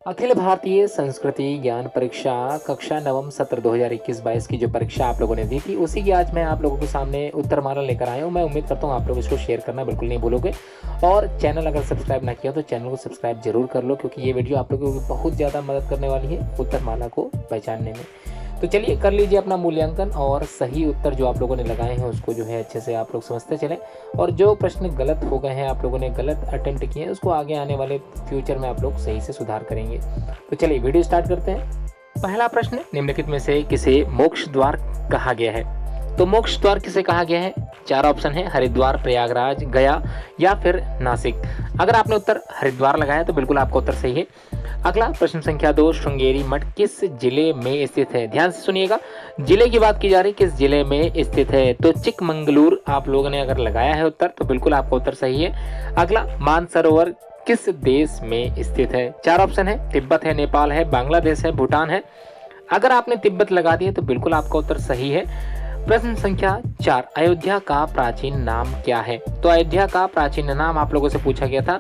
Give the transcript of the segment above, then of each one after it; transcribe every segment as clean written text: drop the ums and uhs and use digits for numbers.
अखिल भारतीय संस्कृति ज्ञान परीक्षा कक्षा नवम सत्र 2021-22 की जो परीक्षा आप लोगों ने दी थी, उसी की आज मैं आप लोगों के सामने उत्तरमाला लेकर आया हूँ। मैं उम्मीद करता हूँ आप लोग इसको शेयर करना बिल्कुल नहीं भूलोगे, और चैनल अगर सब्सक्राइब ना किया तो चैनल को सब्सक्राइब जरूर कर लो, क्योंकि ये वीडियो आप लोगों को बहुत ज़्यादा मदद करने वाली है उत्तरमाला को पहचानने में। तो चलिए कर लीजिए अपना मूल्यांकन, और सही उत्तर जो आप लोगों ने लगाए हैं उसको जो है अच्छे से आप लोग समझते चलें, और जो प्रश्न गलत हो गए हैं, आप लोगों ने गलत अटेम्प्ट किए हैं, उसको आगे आने वाले फ्यूचर में आप लोग सही से सुधार करेंगे। तो चलिए वीडियो स्टार्ट करते हैं। पहला प्रश्न, निम्नलिखित में से किसे मोक्ष द्वार कहा गया है? तो मोक्ष द्वार किसे कहा गया है? चार ऑप्शन है, हरिद्वार, प्रयागराज, गया या फिर नासिक। अगर आपने उत्तर हरिद्वार लगाया तो बिल्कुल आपका उत्तर सही है। अगला प्रश्न संख्या 2, श्रृंगेरी मठ किस जिले में स्थित है? ध्यान से सुनिएगा, जिले की बात की जा रही, किस जिले में स्थित है? तो चिकमंगलूर आप लोगों ने अगर लगाया है उत्तर तो बिल्कुल आपका उत्तर सही है। अगला, मानसरोवर किस देश में स्थित है? चार ऑप्शन है, तिब्बत है, नेपाल है, बांग्लादेश है, भूटान है। अगर आपने तिब्बत लगा दिया तो बिल्कुल आपका उत्तर सही है। प्रश्न संख्या 4, अयोध्या का प्राचीन नाम क्या है? तो अयोध्या का प्राचीन नाम आप लोगों से पूछा गया था।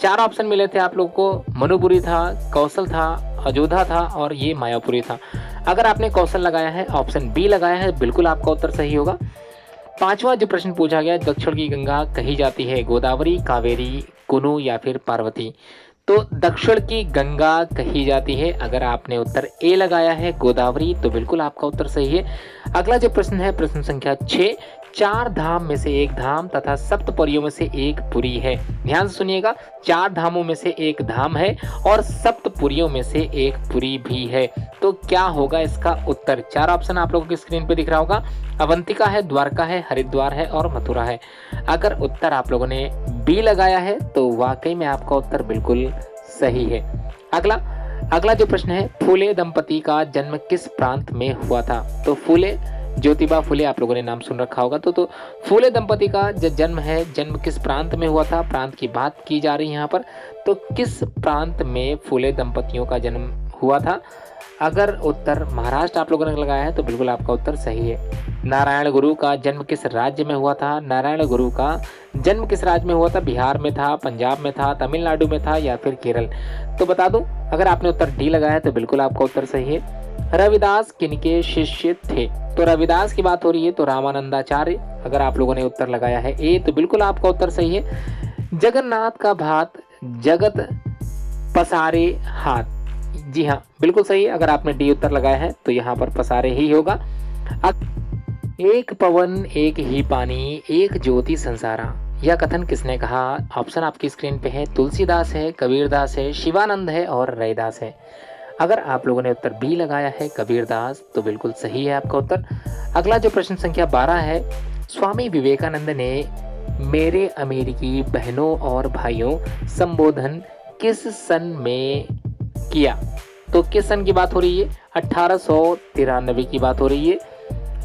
चार ऑप्शन मिले थे आप लोगों को, मनुपुरी था, कौशल था, अयोध्या था और ये मायापुरी था। अगर आपने कौशल लगाया है, ऑप्शन बी लगाया है, बिल्कुल आपका उत्तर सही होगा। पांचवा जो प्रश्न पूछा गया, दक्षिण की गंगा कही जाती है? गोदावरी, कावेरी, कुनु या फिर पार्वती। तो दक्षिण की गंगा कही जाती है। अगर आपने उत्तर ए लगाया है, गोदावरी, तो बिल्कुल आपका उत्तर सही है। अगला जो प्रश्न है, प्रश्न संख्या 6, चार धाम में से एक धाम तथा सप्तपुरियों में से एक पुरी है। ध्यान से सुनिएगा, चार धामों में से एक धाम है और सप्तपुरियों में से एक पुरी भी है। तो क्या होगा इसका उत्तर? चार ऑप्शन आप लोगों की स्क्रीन पे दिख रहा होगा, अवंतिका है, द्वारका है, हरिद्वार है और मथुरा है। अगर उत्तर आप लोगों ने बी लगाया है तो वाकई में आपका उत्तर बिल्कुल सही है। अगला जो प्रश्न है, फूले दंपति का जन्म किस प्रांत में हुआ था? तो फूले, ज्योतिबा फूले आप लोगों ने नाम सुन रखा होगा। तो फूले दंपति का जो जन्म है, जन्म किस प्रांत में हुआ था? प्रांत की बात की जा रही है यहाँ पर। तो किस प्रांत में फूले दंपतियों का जन्म हुआ था? अगर उत्तर महाराष्ट्र आप लोगों ने लगाया है तो बिल्कुल आपका उत्तर सही है। नारायण गुरु का जन्म किस राज्य में हुआ था? नारायण गुरु का जन्म किस राज्य में हुआ था? बिहार में था, पंजाब में था, तमिलनाडु में था या फिर केरल। तो बता दूं, अगर आपने उत्तर डी लगाया है तो बिल्कुल आपका उत्तर सही है। रविदास किनके शिष्य थे? तो रविदास की बात हो रही है तो रामानंदाचार्य। अगर आप लोगों ने उत्तर लगाया है ए तो बिल्कुल आपका उत्तर सही है। जगन्नाथ का भात जगत पसारे हाथ। जी हाँ, बिल्कुल सही है। अगर आपने डी उत्तर लगाया है तो यहाँ पर पसारे ही होगा। एक पवन एक ही पानी एक ज्योति संसारा, यह कथन किसने कहा? ऑप्शन आपकी स्क्रीन पे है, तुलसीदास है, कबीरदास है, शिवानंद है और रैदास है। अगर आप लोगों ने उत्तर बी लगाया है, कबीरदास, तो बिल्कुल सही है आपका उत्तर। अगला जो प्रश्न संख्या 12 है, स्वामी विवेकानंद ने मेरे अमेरिकी बहनों और भाइयों संबोधन किस सन में किया? तो किस सन की बात हो रही है? 1893 की बात हो रही है।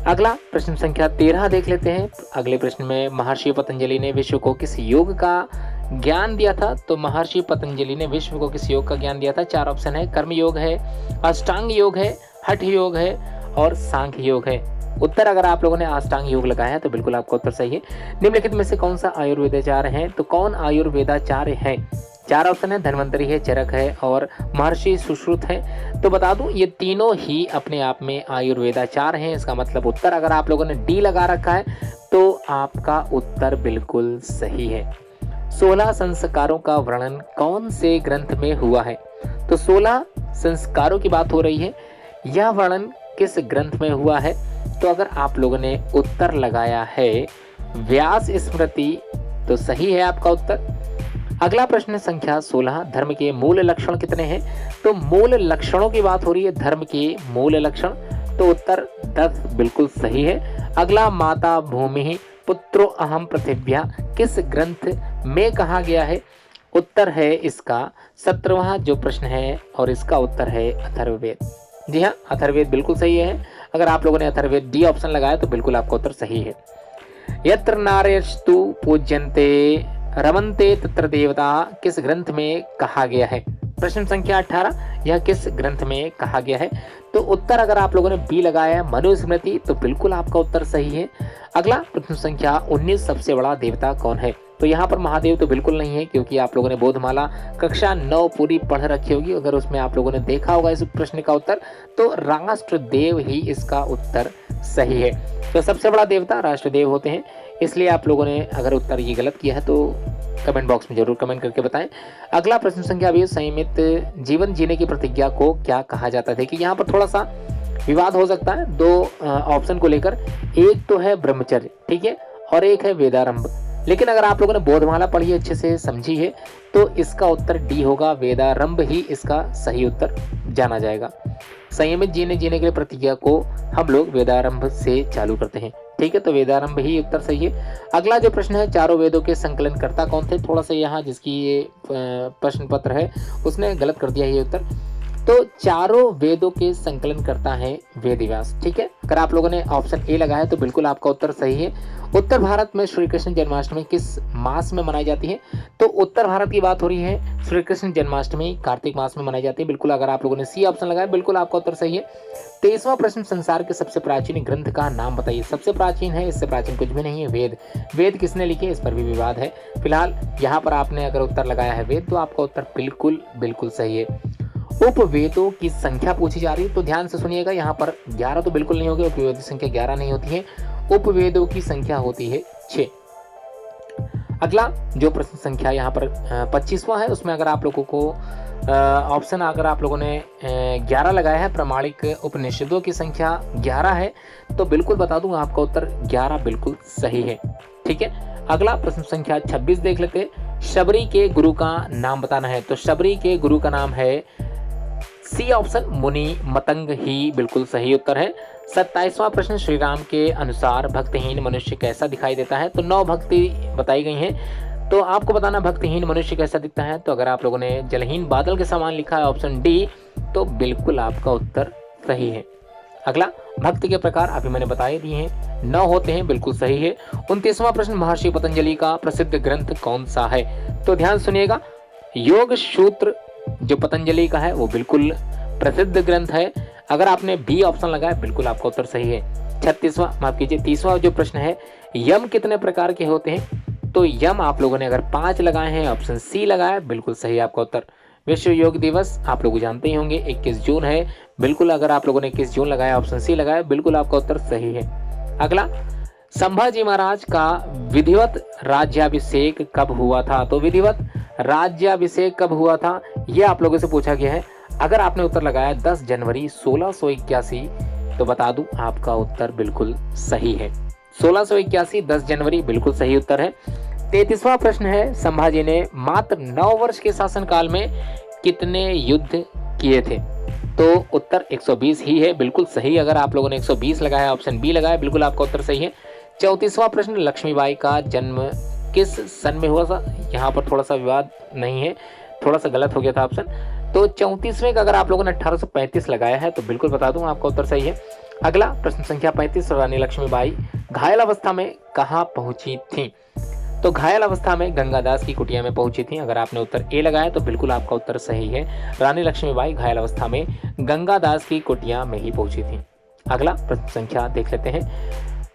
अगला प्रश्न संख्या 13 देख लेते हैं। अगले प्रश्न में, महर्षि पतंजलि ने विश्व को किस योग का ज्ञान दिया था? तो महर्षि पतंजलि ने विश्व को किस योग का ज्ञान दिया था? चार ऑप्शन है, कर्म योग है, अष्टांग योग है, हठ योग है और सांख्य योग है। उत्तर अगर आप लोगों ने अष्टांग योग लगाया है तो बिल्कुल आपका उत्तर सही है। निम्नलिखित में से कौन सा आयुर्वेदाचार्य है? तो कौन आयुर्वेदाचार्य है? चार ऑप्शन है, धन्वंतरी है, चरक है और महर्षि सुश्रुत है। तो बता दूं, ये तीनों ही अपने आप में आयुर्वेदाचार्य हैं। इसका मतलब उत्तर अगर आप लोगों ने डी लगा रखा है तो आपका उत्तर बिल्कुल सही है। 16 संस्कारों का वर्णन कौन से ग्रंथ में हुआ है? तो 16 संस्कारों की बात हो रही है, यह वर्णन किस ग्रंथ में हुआ है? तो अगर आप लोगों ने उत्तर लगाया है व्यास स्मृति तो सही है आपका उत्तर। अगला प्रश्न संख्या 16, धर्म के मूल लक्षण कितने हैं? तो मूल लक्षणों की बात हो रही है, धर्म के मूल लक्षण, तो उत्तर 10 बिल्कुल सही है। अगला, माता भूमि पुत्रो अहम पृथिव्या किस ग्रंथ में कहा गया है? उत्तर है इसका 17वां जो प्रश्न है और इसका उत्तर है अथर्ववेद। जी हाँ, अथर्ववेद बिल्कुल सही है। अगर आप लोगों ने अथर्ववेद डी ऑप्शन लगाया तो बिल्कुल आपका उत्तर सही है। यत्र नार्यस्तु पूज्यन्ते रमन्ते तत्र देवता किस ग्रंथ में कहा गया है? प्रश्न संख्या 18, यह किस ग्रंथ में कहा गया है? तो उत्तर अगर आप लोगों ने बी लगाया है, मनुस्मृति, तो बिल्कुल आपका उत्तर सही है। अगला प्रश्न संख्या 19, सबसे बड़ा देवता कौन है? तो यहाँ पर महादेव तो बिल्कुल नहीं है, क्योंकि आप लोगों ने बोधमाला कक्षा 9 पूरी पढ़ रखी होगी। अगर उसमें आप लोगों ने देखा होगा इस प्रश्न का उत्तर, तो राष्ट्रदेव ही इसका उत्तर सही है। तो सबसे बड़ा देवता राष्ट्रदेव होते हैं, इसलिए आप लोगों ने अगर उत्तर ये गलत किया है तो कमेंट बॉक्स में जरूर कमेंट करके बताएं। अगला प्रश्न संख्या 20, संयमित जीवन जीने की प्रतिज्ञा को क्या कहा जाता है? देखिए यहाँ पर थोड़ा सा विवाद हो सकता है दो ऑप्शन को लेकर। एक तो है ब्रह्मचर्य, ठीक है, और एक है वेदारंभ। लेकिन अगर आप लोगों ने बोधमाला पढ़ी अच्छे से समझी है तो इसका उत्तर डी होगा, वेदारंभ ही इसका सही उत्तर जाना जाएगा। संयमित जीने के लिए प्रतिज्ञा को हम लोग वेदारंभ से चालू करते हैं, ठीक है, तो वेदारंभ ही उत्तर सही है। अगला जो प्रश्न है, चारों वेदों के संकलनकर्ता कौन थे? थोड़ा सा यहाँ जिसकी ये प्रश्न पत्र है उसने गलत कर दिया ये उत्तर। तो चारों वेदों के संकलनकर्ता हैं वेदव्यास, ठीक है। अगर आप लोगों ने ऑप्शन ए लगाया तो बिल्कुल आपका उत्तर सही है। उत्तर भारत में श्री कृष्ण जन्माष्टमी किस मास में मनाई जाती है? तो उत्तर भारत की बात हो रही है, श्री कृष्ण जन्माष्टमी कार्तिक मास में मनाई जाती है। बिल्कुल अगर आप लोगों ने सी ऑप्शन लगाया बिल्कुल आपका उत्तर सही है। 23वां प्रश्न, संसार के सबसे प्राचीन ग्रंथ का नाम बताइए। सबसे प्राचीन है, इससे प्राचीन कुछ भी नहीं है, वेद। वेद किसने लिखे इस पर भी विवाद है। फिलहाल यहाँ पर आपने अगर उत्तर लगाया है वेद तो आपका उत्तर बिल्कुल सही है। उपवेदों की संख्या पूछी जा रही है, तो ध्यान से सुनिएगा। यहाँ पर 11 तो बिल्कुल नहीं होगी, उपवेदों की संख्या 11 नहीं होती है, उपवेदों की संख्या होती है 6। अगला जो प्रश्न संख्या यहाँ पर 25वां है, उसमें अगर आप लोगों को ऑप्शन अगर आप लोगों ने 11 लगाया है, प्रमाणिक उपनिषदों की संख्या 11 है, तो बिल्कुल बता दूंगा आपका उत्तर 11 बिल्कुल सही है, ठीक है। अगला प्रश्न संख्या 26 देख लेते हैं। शबरी के गुरु का नाम बताना है, तो शबरी के गुरु का नाम है सी ऑप्शन, मुनि मतंग ही बिल्कुल सही उत्तर है। 27वां प्रश्न, श्री राम के अनुसार भक्तिहीन मनुष्य कैसा दिखाई देता है? तो 9 भक्ति बताई गई हैं, तो आपको बताना भक्तिहीन मनुष्य कैसा दिखता है। तो अगर आप लोगों ने जलहीन बादल के समान लिखा है ऑप्शन डी, तो बिल्कुल आपका उत्तर सही है। अगला, भक्ति के प्रकार अभी मैंने बताए दिए हैं, 9 होते हैं, बिल्कुल सही है। 29वां प्रश्न, महर्षि पतंजलि का प्रसिद्ध ग्रंथ कौन सा है? तो ध्यान सुनिएगा, योग सूत्र जो पतंजलि का है वो बिल्कुल प्रसिद्ध ग्रंथ है। अगर आपने बी ऑप्शन लगाया बिल्कुल आपका उत्तर सही है। 30वां जो प्रश्न है, यम कितने प्रकार के होते हैं? तो यम आप लोगों ने अगर 5 लगाए हैं, ऑप्शन सी लगाया, बिल्कुल सही आपका उत्तर। विश्व योग दिवस आप लोग जानते ही होंगे 21 जून है, बिल्कुल अगर आप लोगों ने 21 जून लगाया, ऑप्शन सी लगाया, बिल्कुल आपका उत्तर सही है। अगला, संभाजी महाराज का विधिवत राज्याभिषेक कब हुआ था? तो विधिवत राज्याभिषेक कब हुआ था ये आप लोगों से पूछा गया है। अगर आपने उत्तर लगाया 10 जनवरी 1681, तो बता दूं आपका उत्तर बिल्कुल सही है। 1681 10 जनवरी बिल्कुल सही उत्तर है। 33वां प्रश्न है, संभाजी ने मात्र 9 वर्ष के शासनकाल में कितने युद्ध किए थे? तो उत्तर 120 ही है, बिल्कुल सही। अगर आप लोगों ने 120 लगाया, ऑप्शन बी लगाया, बिल्कुल आपका उत्तर सही है। 34वां प्रश्न, लक्ष्मीबाई का जन्म किस सन में हुआ था? यहाँ पर थोड़ा सा विवाद नहीं है, थोड़ा सा गलत हो गया था ऑप्शन। तो 34वें का अगर आप लोगों ने 1835 लगाया है तो बिल्कुल बता दूं आपका उत्तर सही है। अगला प्रश्न संख्या 35, रानी लक्ष्मीबाई घायल अवस्था में कहाँ पहुंची थी? तो घायल अवस्था में गंगादास की कुटिया में पहुंची थी। अगर आपने उत्तर ए लगाया तो बिल्कुल आपका उत्तर सही है। रानी लक्ष्मीबाई घायल अवस्था में गंगादास की कुटिया में ही पहुंची थी। अगला प्रश्न संख्या देख लेते हैं।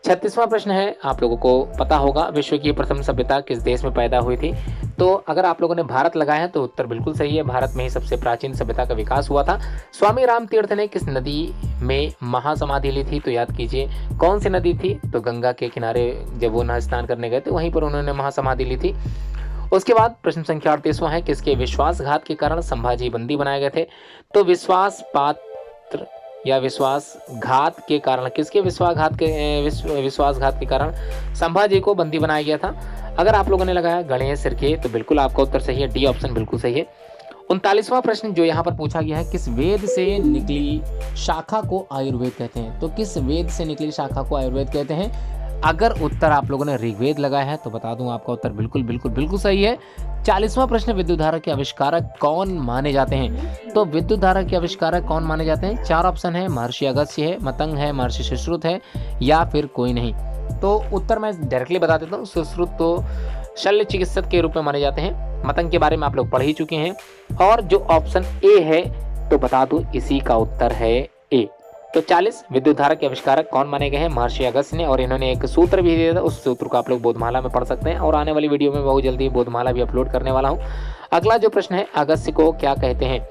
36वां प्रश्न है, आप लोगों को पता होगा विश्व की प्रथम सभ्यता किस देश में पैदा हुई थी? तो अगर आप लोगों ने भारत लगाया है तो उत्तर बिल्कुल सही है, भारत में ही सबसे प्राचीन सभ्यता का विकास हुआ था। स्वामी राम तीर्थ ने किस नदी में महासमाधि ली थी? तो याद कीजिए कौन सी नदी थी? तो गंगा के किनारे जब वो स्नान करने गए थे वहीं पर उन्होंने महासमाधि ली थी। उसके बाद प्रश्न संख्या 38वां है, किसके विश्वासघात के कारण संभाजी बंदी बनाए गए थे? तो विश्वासपात्र या विश्वासघात के कारण, किसके विश्वासघात के कारण संभाजी को बंदी बनाया गया था? अगर आप लोगों ने लगाया गणेश सिर के तो बिल्कुल आपका उत्तर सही है, डी ऑप्शन बिल्कुल सही है। 39वां प्रश्न जो यहाँ पर पूछा गया है, किस वेद से निकली शाखा को आयुर्वेद कहते हैं? तो किस वेद से निकली शाखा को आयुर्वेद कहते हैं? अगर उत्तर आप लोगों ने ऋग्वेद लगाया है तो बता दूं आपका उत्तर बिल्कुल सही है। 40वां प्रश्न, विद्युत धारा के आविष्कारक कौन माने जाते हैं? तो विद्युत धारा के आविष्कारक कौन माने जाते हैं? 4 ऑप्शन है, महर्षि अगस्त्य है, मतंग है, महर्षि सुश्रुत है या फिर कोई नहीं। तो उत्तर मैं डायरेक्टली बता देता हूँ, सुश्रुत तो शल्य चिकित्सक के रूप में माने जाते हैं। मतंग के बारे में आप लोग पढ़ ही चुके हैं। और जो ऑप्शन ए है तो बता दूं इसी का उत्तर है ए। तो 40 विद्युत धारा के आविष्कारक कौन माने गए हैं? महर्षि अगस्त्य ने, और इन्होंने एक सूत्र भी दिया था, उस सूत्र को आप लोग बोधमाला में पढ़ सकते हैं। और आने वाली वीडियो में बहुत जल्दी बोधमाला भी अपलोड करने वाला हूँ। अगला जो प्रश्न है, अगस्त्य को क्या कहते हैं?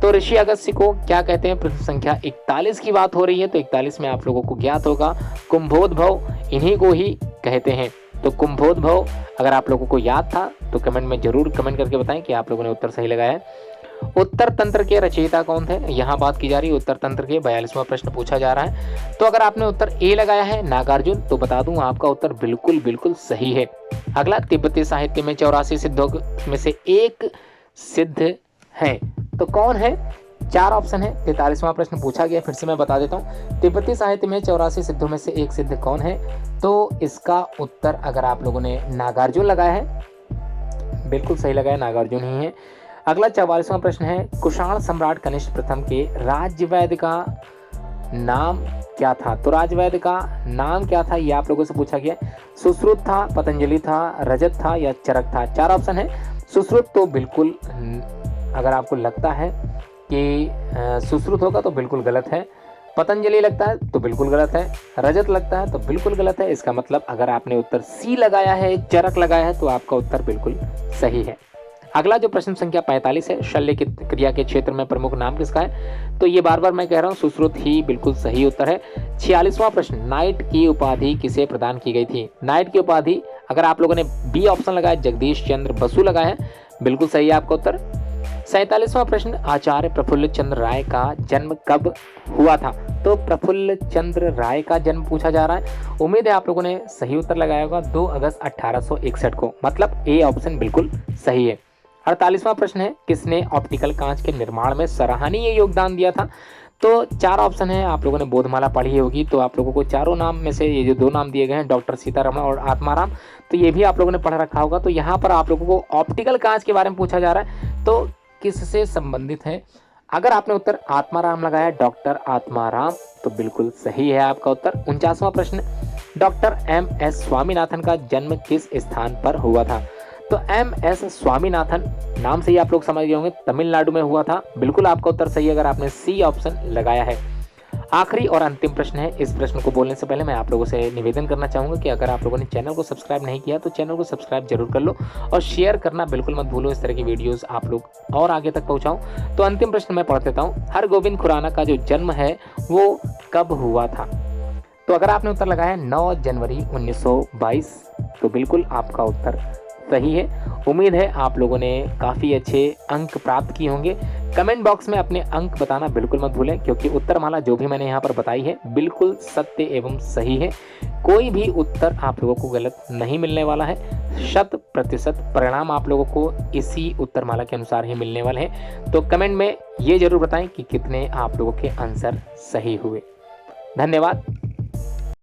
तो ऋषि अगस्त्य को क्या कहते हैं? प्रश्न संख्या 41 की बात हो रही है, तो 41 में आप लोगों को ज्ञात होगा कुंभोद्भव इन्हीं को ही कहते हैं। तो कुंभोद्भव अगर आप लोगों को याद था तो कमेंट में जरूर कमेंट करके बताएं कि आप लोगों ने उत्तर सही लगाया है। उत्तर तंत्र के रचयिता कौन थे? यहाँ बात की जा रही है उत्तर तंत्र के। 42वां प्रश्न पूछा जा रहा है। तो अगर आपने उत्तर ए लगाया है नागार्जुन, तो बता दूं आपका उत्तर बिल्कुल बिल्कुल सही है। अगला, तिब्बती साहित्य में 84 सिद्धों में से एक सिद्ध है, तो कौन है? 4 ऑप्शन है। 43वां प्रश्न पूछा गया, फिर से मैं बता देता हूँ। तिब्बती साहित्य में 84 सिद्धों में से एक सिद्ध कौन है? तो इसका उत्तर अगर आप लोगों ने नागार्जुन लगाया है, बिल्कुल सही लगाया, नागार्जुन ही है। अगला 44वां प्रश्न है, कुषाण सम्राट कनिष्क प्रथम के राजवैद्य का नाम क्या था? तो राजवैद्य का नाम क्या था, ये आप लोगों से पूछा गया। सुश्रुत था, पतंजलि था, रजत था या चरक था? 4 ऑप्शन है। सुश्रुत तो बिल्कुल, अगर आपको लगता है कि सुश्रुत होगा तो बिल्कुल गलत है। पतंजलि लगता है तो बिल्कुल गलत है। रजत लगता है तो बिल्कुल गलत है। इसका मतलब अगर आपने उत्तर सी लगाया है, चरक लगाया है, तो आपका उत्तर बिल्कुल सही है। अगला जो प्रश्न संख्या 45 है, शल्य की क्रिया के क्षेत्र में प्रमुख नाम किसका है? तो ये बार बार मैं कह रहा हूँ, सुश्रुत ही बिल्कुल सही उत्तर है। 46वां प्रश्न, नाइट की उपाधि किसे प्रदान की गई थी? नाइट की उपाधि अगर आप लोगों ने बी ऑप्शन लगाया, जगदीश चंद्र बसु लगाया है, बिल्कुल सही है आपका उत्तर। 47वां प्रश्न, आचार्य प्रफुल्ल चंद्र राय का जन्म कब हुआ था? तो प्रफुल्ल चंद्र राय का जन्म पूछा जा रहा है। उम्मीद है आप लोगों ने सही उत्तर लगाया होगा, 2 अगस्त 1861 को, मतलब ए ऑप्शन बिल्कुल सही है। 48वां प्रश्न है, किसने ऑप्टिकल कांच के निर्माण में सराहनीय योगदान दिया था? तो 4 ऑप्शन है, आप लोगों ने बोधमाला पढ़ी होगी, तो आप लोगों को चारों नाम में से ये जो 2 नाम दिए गए हैं, डॉक्टर सीतारमण और आत्माराम, तो ये भी आप लोगों ने पढ़ रखा होगा। तो यहाँ पर आप लोगों को ऑप्टिकल कांच के बारे में पूछा जा रहा है, तो किससे संबंधित है? अगर आपने उत्तर आत्माराम लगाया, डॉक्टर आत्माराम, तो बिल्कुल सही है आपका उत्तर। 49वां प्रश्न, डॉक्टर MS स्वामीनाथन का जन्म किस स्थान पर हुआ था? तो MS स्वामीनाथन नाम से ही आप लोग समझ गए होंगे, तमिलनाडु में हुआ था। बिल्कुल आपका उत्तर सही है अगर आपने सी ऑप्शन लगाया है। आखिरी और अंतिम प्रश्न है। इस प्रश्न को बोलने से पहले मैं आप लोगों से निवेदन करना चाहूँगा कि अगर आप लोगों ने चैनल को सब्सक्राइब नहीं किया तो चैनल को सब्सक्राइब जरूर कर लो और शेयर करना बिल्कुल मत भूलो। इस तरह की वीडियोस आप लोग और आगे तक पहुँचाऊँ। तो अंतिम प्रश्न मैं पढ़ देता हूँ। हरगोविंद खुराना का जो जन्म है वो कब हुआ था? तो अगर आपने उत्तर लगाया है 9 जनवरी 1922, तो बिल्कुल आपका उत्तर सही है। उम्मीद है आप लोगों ने काफ़ी अच्छे अंक प्राप्त किए होंगे। कमेंट बॉक्स में अपने अंक बताना बिल्कुल मत भूलें, क्योंकि उत्तरमाला जो भी मैंने यहाँ पर बताई है बिल्कुल सत्य एवं सही है। कोई भी उत्तर आप लोगों को गलत नहीं मिलने वाला है। 100% परिणाम आप लोगों को इसी उत्तरमाला के अनुसार ही मिलने वाले हैं। तो कमेंट में ये जरूर बताएं कि कितने आप लोगों के आंसर सही हुए। धन्यवाद।